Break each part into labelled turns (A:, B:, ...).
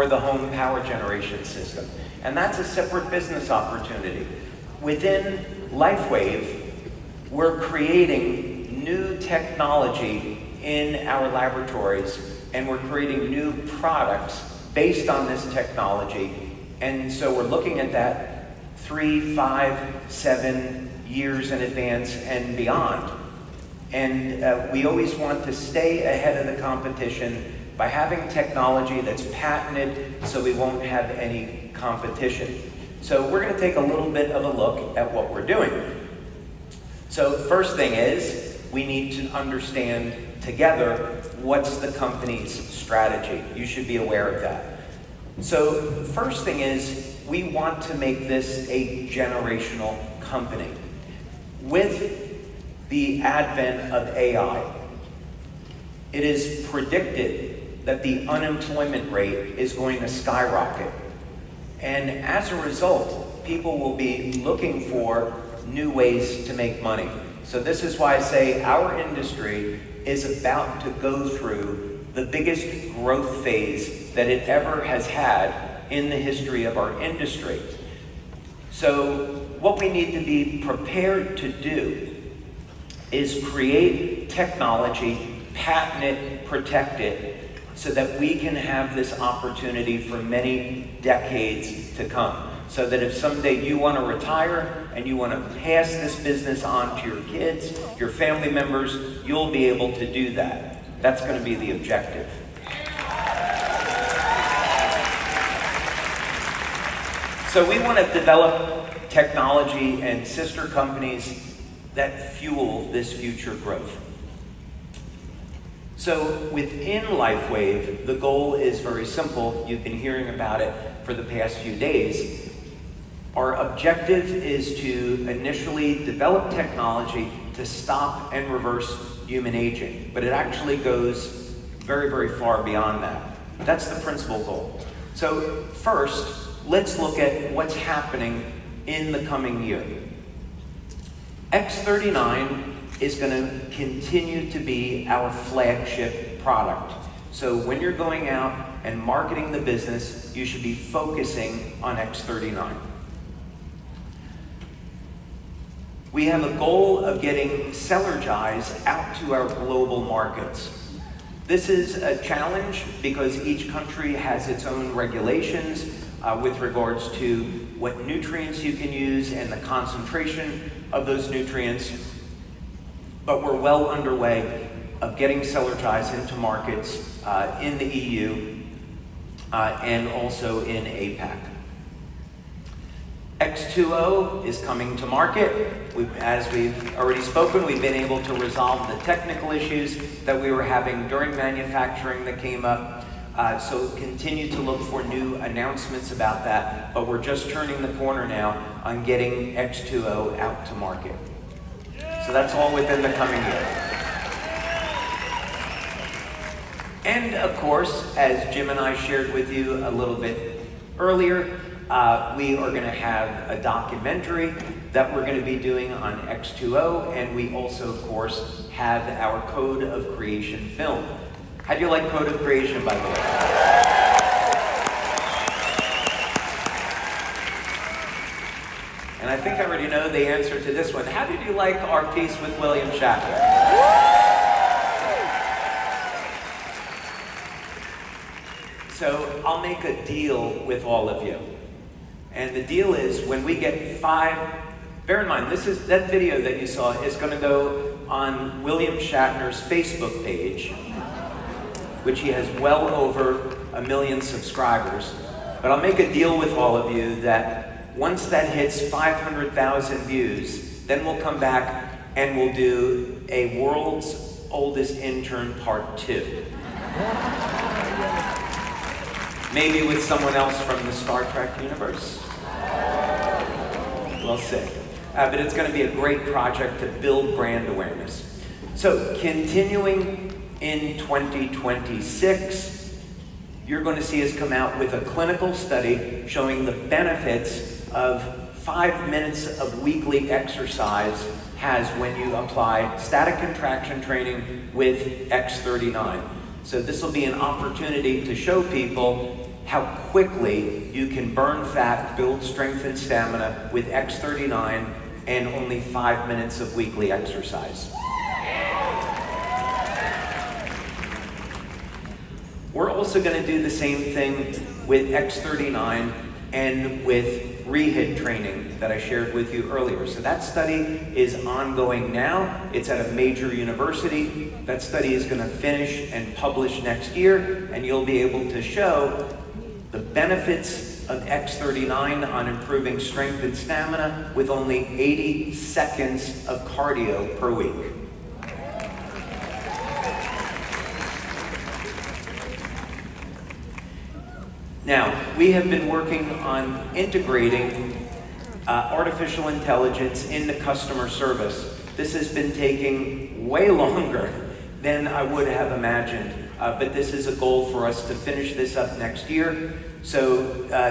A: or the home power generation system. And that's a separate business opportunity. Within LifeWave, we're creating new technology in our laboratories, and we're creating new products based on this technology. And so we're looking at that 3, 5, 7 years in advance and beyond. And we always want to stay ahead of the competition by having technology that's patented so we won't have any competition. So we're going to take a little bit of a look at what we're doing. So first thing is, we need to understand together what's the company's strategy. You should be aware of that. So first thing is, we want to make this a generational company. With the advent of AI, it is predicted that the unemployment rate is going to skyrocket. And as a result, people will be looking for new ways to make money. So this is why I say our industry is about to go through the biggest growth phase that it ever has had in the history of our industry. So what we need to be prepared to do is create technology, patent it, protect it, so that we can have this opportunity for many decades to come. So that if someday you want to retire and you want to pass this business on to your kids, your family members, you'll be able to do that. That's going to be the objective. So we want to develop technology and sister companies that fuel this future growth. So within LifeWave, the goal is very simple. You've been hearing about it for the past few days. Our objective is to initially develop technology to stop and reverse human aging, but it actually goes very, very far beyond that. That's the principal goal. So first, let's look at what's happening in the coming year. X39 is going to continue to be our flagship product. So when you're going out and marketing the business, you should be focusing on X39. We have a goal of getting Celergize out to our global markets. This is a challenge because each country has its own regulations with regards to what nutrients you can use and the concentration of those nutrients. But we're well underway of getting Celergize into markets in the EU and also in APAC. X2O is coming to market. As we've already spoken, we've been able to resolve the technical issues that we were having during manufacturing that came up. So continue to look for new announcements about that, but we're just turning the corner now on getting X2O out to market. So that's all within the coming year. And of course, as Jim and I shared with you a little bit earlier, we are going to have a documentary that we're going to be doing on X2O, and we also, of course, have our Code of Creation film. How do you like Code of Creation, by the way? And I think I already know the answer to this one. How did you like our piece with William Shatner? So I'll make a deal with all of you. And the deal is when we get 5, bear in mind, that video that you saw is going to go on William Shatner's Facebook page, which he has well over 1 million subscribers. But I'll make a deal with all of you that once that hits 500,000 views, then we'll come back and we'll do a World's Oldest Intern Part 2. Maybe with someone else from the Star Trek universe. We'll see. But it's going to be a great project to build brand awareness. So continuing in 2026, you're going to see us come out with a clinical study showing the benefits of 5 minutes of weekly exercise has when you apply static contraction training with X39. So this will be an opportunity to show people how quickly you can burn fat, build strength and stamina with X39 and only 5 minutes of weekly exercise. We're also going to do the same thing with X39 and with rehab training that I shared with you earlier. So that study is ongoing now. It's at a major university. That study is going to finish and publish next year, and you'll be able to show the benefits of X39 on improving strength and stamina with only 80 seconds of cardio per week. Now, we have been working on integrating artificial intelligence into customer service. This has been taking way longer than I would have imagined, but this is a goal for us to finish this up next year. So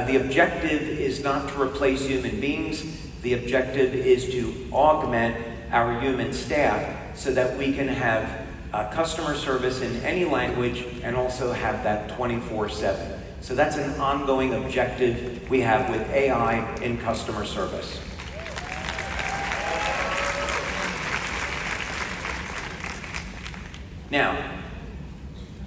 A: the objective is not to replace human beings. The objective is to augment our human staff so that we can have customer service in any language and also have that 24/7. So that's an ongoing objective we have with AI in customer service. Now,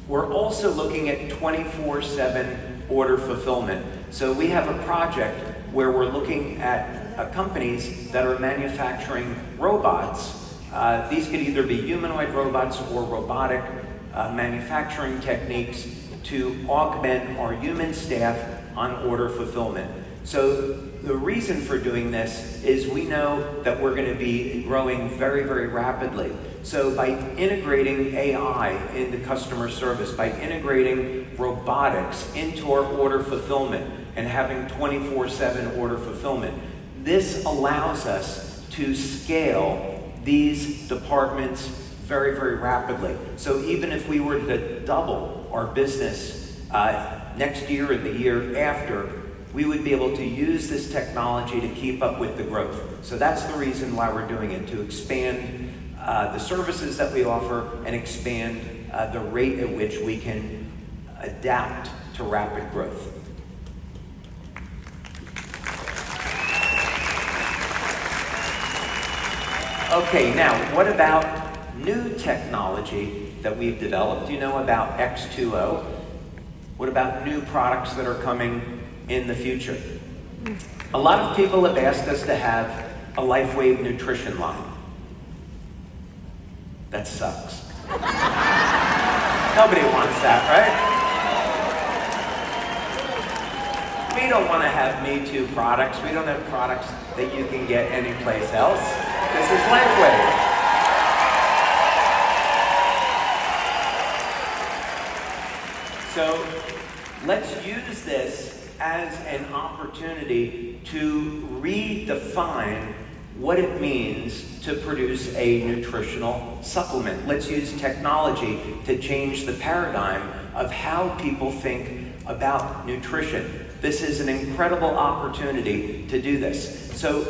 A: we're also looking at 24/7 order fulfillment. So we have a project where we're looking at companies that are manufacturing robots. These could either be humanoid robots or robotic manufacturing techniques to augment our human staff on order fulfillment. So the reason for doing this is we know that we're going to be growing very, very rapidly. So by integrating AI into customer service, by integrating robotics into our order fulfillment and having 24/7 order fulfillment, this allows us to scale these departments very, very rapidly. So even if we were to double our business next year and the year after, we would be able to use this technology to keep up with the growth. So that's the reason why we're doing it, to expand the services that we offer and expand the rate at which we can adapt to rapid growth. Okay, now what about new technology that we've developed? You know about X2O. What about new products that are coming in the future? A lot of people have asked us to have a LifeWave nutrition line. That sucks. Nobody wants that, right? We don't want to have Me Too products. We don't have products that you can get anyplace else. This is LifeWave. So let's use this as an opportunity to redefine what it means to produce a nutritional supplement. Let's use technology to change the paradigm of how people think about nutrition. This is an incredible opportunity to do this. So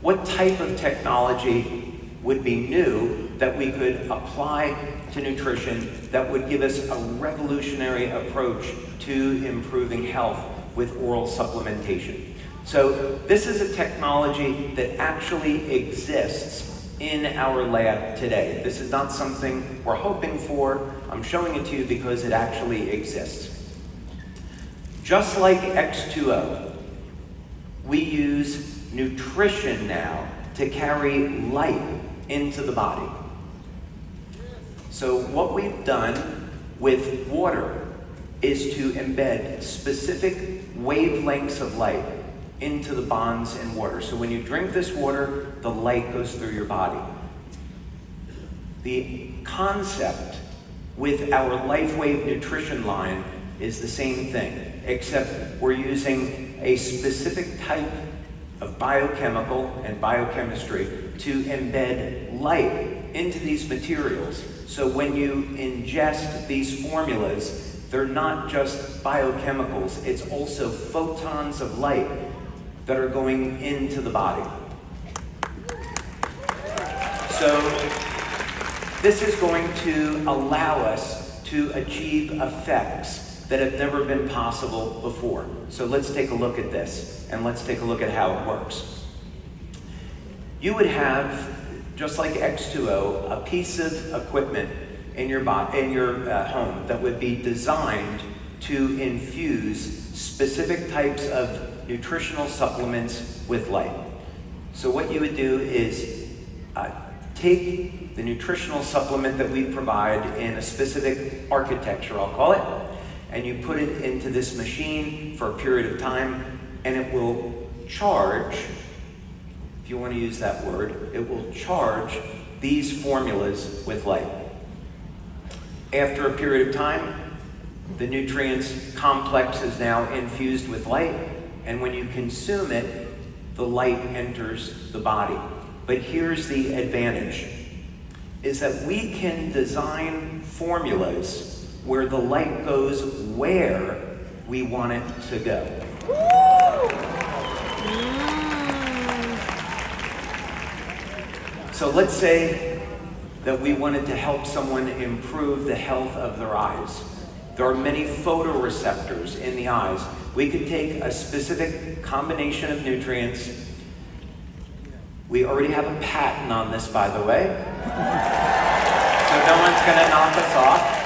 A: what type of technology would be new that we could apply to nutrition that would give us a revolutionary approach to improving health with oral supplementation? So this is a technology that actually exists in our lab today. This is not something we're hoping for. I'm showing it to you because it actually exists. Just like X2O, we use nutrition now to carry light into the body. So what we've done with water is to embed specific wavelengths of light into the bonds in water. So when you drink this water, the light goes through your body. The concept with our LifeWave nutrition line is the same thing, except we're using a specific type of biochemical and biochemistry to embed light into these materials. So when you ingest these formulas, they're not just biochemicals, it's also photons of light that are going into the body. So this is going to allow us to achieve effects that have never been possible before. So let's take a look at this, and let's take a look at how it works. You would have, just like X2O, a piece of equipment in your home that would be designed to infuse specific types of nutritional supplements with light. So what you would do is take the nutritional supplement that we provide in a specific architecture, I'll call it, and you put it into this machine for a period of time, and it will charge, if you want to use that word, it will charge these formulas with light. After a period of time, the nutrients complex is now infused with light, and when you consume it, the light enters the body. But here's the advantage, is that we can design formulas where the light goes where we want it to go. So let's say that we wanted to help someone improve the health of their eyes. There are many photoreceptors in the eyes. We could take a specific combination of nutrients. We already have a patent on this, by the way. So no one's gonna knock us off.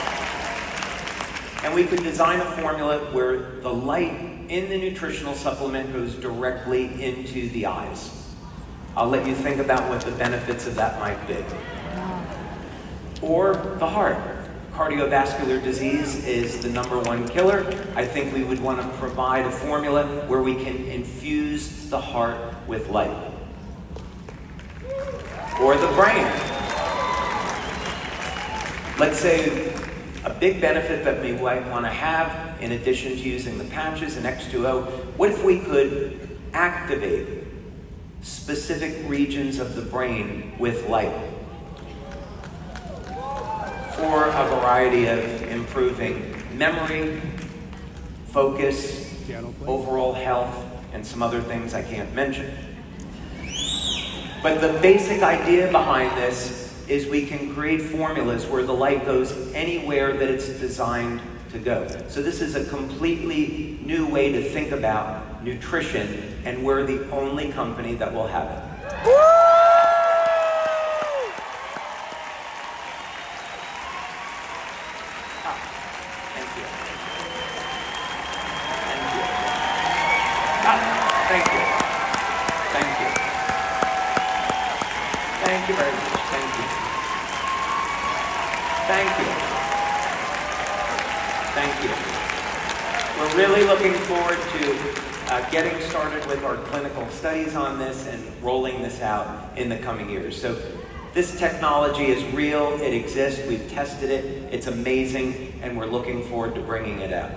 A: And we could design a formula where the light in the nutritional supplement goes directly into the eyes. I'll let you think about what the benefits of that might be. Or the heart. Cardiovascular disease is the #1 killer. I think we would want to provide a formula where we can infuse the heart with light. Or the brain. Let's say a big benefit that we might want to have, in addition to using the patches and X2O, what if we could activate specific regions of the brain with light for a variety of improving memory, focus, overall health, and some other things I can't mention. But the basic idea behind this is we can create formulas where the light goes anywhere that it's designed to go. So this is a completely new way to think about nutrition, and we're the only company that will have it. Thank you. Thank you. Thank you. Thank you very much. Thank you. Thank you. Thank you. We're really looking forward to getting started with our clinical studies on this and rolling this out in the coming years. So this technology is real, it exists, we've tested it, it's amazing, and we're looking forward to bringing it out.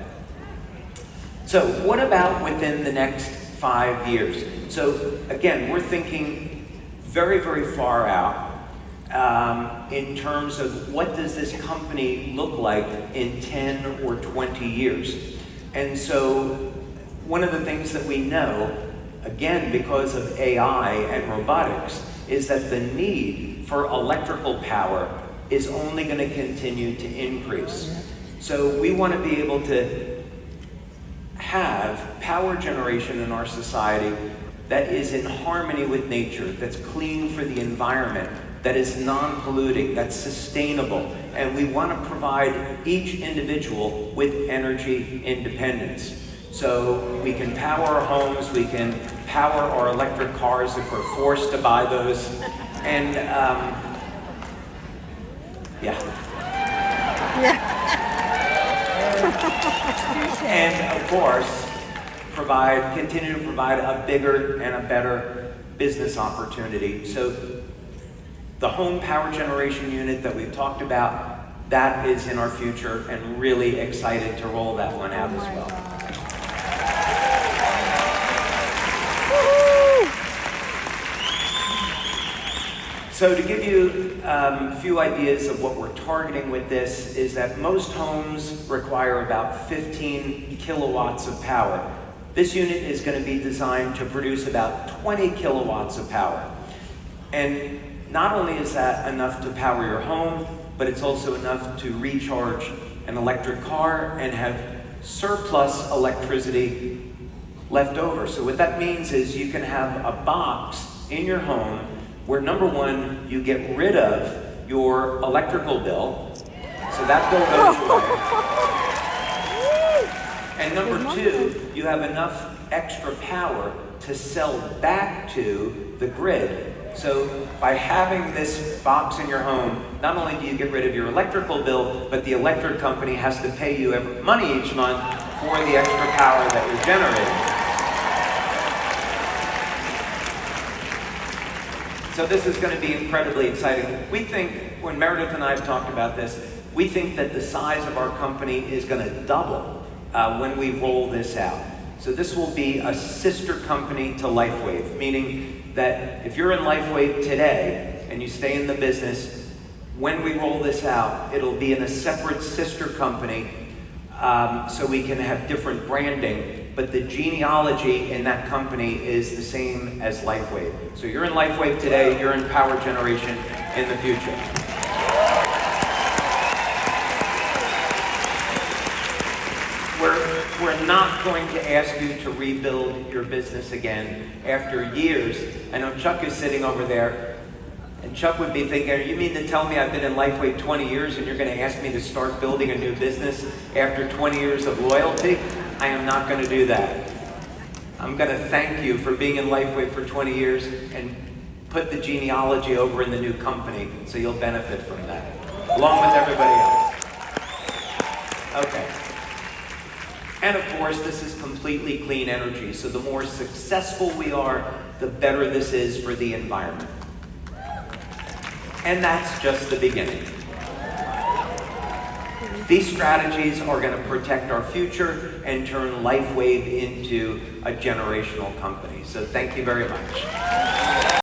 A: So what about within the next 5 years? So again, we're thinking very, very far out in terms of what does this company look like in 10 or 20 years. And so one of the things that we know, again, because of AI and robotics, is that the need for electrical power is only going to continue to increase. So we want to be able to have power generation in our society that is in harmony with nature, that's clean for the environment, that is non-polluting, that's sustainable. And we want to provide each individual with energy independence. So we can power our homes, we can power our electric cars if we're forced to buy those. And and of course, continue to provide a bigger and a better business opportunity. So the home power generation unit that we've talked about, that is in our future, and really excited to roll that one out as well. So to give you a few ideas of what we're targeting with this is that most homes require about 15 kilowatts of power. This unit is going to be designed to produce about 20 kilowatts of power. And not only is that enough to power your home, but it's also enough to recharge an electric car and have surplus electricity left over. So what that means is you can have a box in your home where, number one, you get rid of your electrical bill, so that bill goes away. And number two, you have enough extra power to sell back to the grid. So by having this box in your home, not only do you get rid of your electrical bill, but the electric company has to pay you money each month for the extra power that you're generating. So this is going to be incredibly exciting. We think, when Meredith and I have talked about this, we think that the size of our company is going to double when we roll this out. So this will be a sister company to LifeWave, meaning that if you're in LifeWave today and you stay in the business, when we roll this out, it'll be in a separate sister company, so we can have different branding, but the genealogy in that company is the same as LifeWave. So you're in LifeWave today, you're in power generation in the future. We're not going to ask you to rebuild your business again after years. I know Chuck is sitting over there, and Chuck would be thinking, you mean to tell me I've been in LifeWave 20 years and you're going to ask me to start building a new business after 20 years of loyalty? I am not going to do that. I'm going to thank you for being in LifeWave for 20 years and put the genealogy over in the new company so you'll benefit from that, along with everybody else. Okay. And of course, this is completely clean energy, so the more successful we are, the better this is for the environment. And that's just the beginning. These strategies are going to protect our future and turn LifeWave into a generational company. So thank you very much.